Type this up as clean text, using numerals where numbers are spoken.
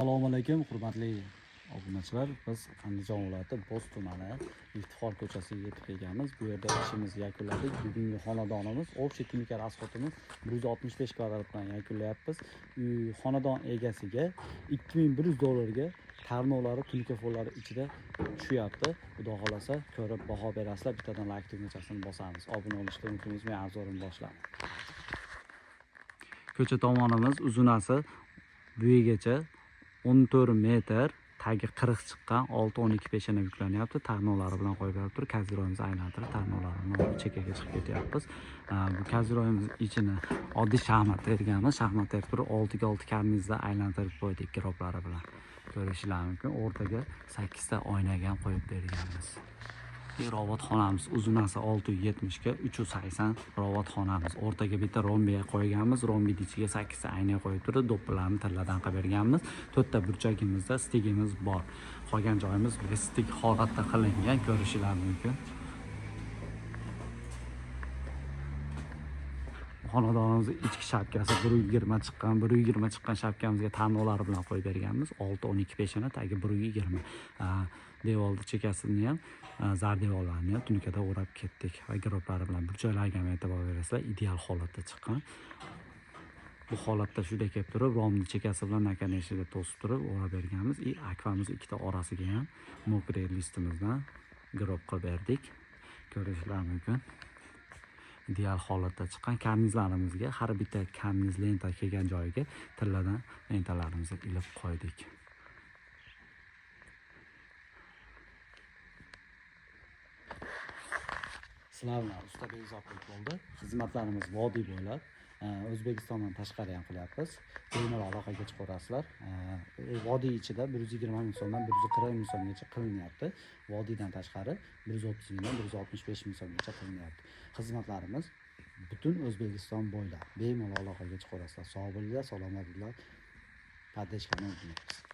Assalomu alaykum, hurmatli obunachilar. Biz Andijon viloyati Bo'z tumani Iftixor ko'chasiga yetib kelganmiz. Bu yerda ishimizni yakunladik. Bugungi xonadonimiz общий tunika rasxodimiz 165 kvadratdan yakunlayapmiz. Xonadon egasiga $2100 tarnovlari, tunika fonlari ichida tushyapti. Xudo xolasa ko'rib baho berasizlar. Bittadan like tugmachasini bosamiz. Obuna olishni unutmaymiz. Men obzorimni boshladim. Ko'cha tomonimiz uzunasi buyigacha 14 metr, tagi 40 chiqqan 6-12 peshana yuklanyapti. Tarnovlari bilan qo'yib beribdi. Kaziroyimizni aylantirib, tarnovlarini chekkaga chiqib ketyapmiz. Bu kaziroyimiz ichini oddiy shaxmat terganmiz. Shaxmat terib turib 6 ga 6 karnizda aylantirib qo'ydik giroblari bilan. Ko'rishingiz mumkin. O'rtaga 8 ta oynaga ham qo'yib berganmiz. Robotxonamiz uzunasi 670 ga 380 robotxonamiz. O'rtaga bitta rombiya qo'yganmiz. Rombiyning ichiga 8 ta ayna qo'yib turib, do'ppilarni tilladan qilib berganmiz. 4 ta burchagimizda stigimiz bor. Qolgan joyimiz stig holatda qilingan, ko'rishingiz mumkin. Xonadonimizning ichki shapkasi 120 chiqqan. 120 chiqqan shapkamizga tarnovlari bilan qo'yib berganmiz. 6-12 peshana, tagi 120. Devorni chekkasini ham, zar devorlarni ham tunikada o'rab ketdik. Va giroblari bilan bir joylarga ham e'tibor berasizlar, ideal holatda chiqqan. Bu holatda shunday kelib turib, romni chekkasi bilan nakonechniga to'sib turib o'rab berganmiz. Akvamiz ikkita orasiga ham mokre listimizdan girob qilib berdik. Ko'rishingiz mumkin. Ideal holatda chiqqan. Karnizlarimizga har bitta karniz lenta kelgan joyiga tilladan lentalarimizni ilib qo'ydik. Sizlar bilan usta bezoblik bo'ldi. Xizmatlarimiz vodiy bo'ylab O'zbekistondan tashqari ham qilyapmiz. Bemalol aloqaga chiqarasizlar. Vodiy ichida 120 ming so'mdan 140 ming so'mgacha qilinyapti. Vodiydan tashqari 130 mingdan 165 ming so'mgacha qilinyapti. Xizmatlarimiz butun O'zbekiston bo'ylab bemalol aloqaga chiqarasizlar. Sog' bo'linglar, salomat bo'linglar. Paddeshkani unutmaymiz.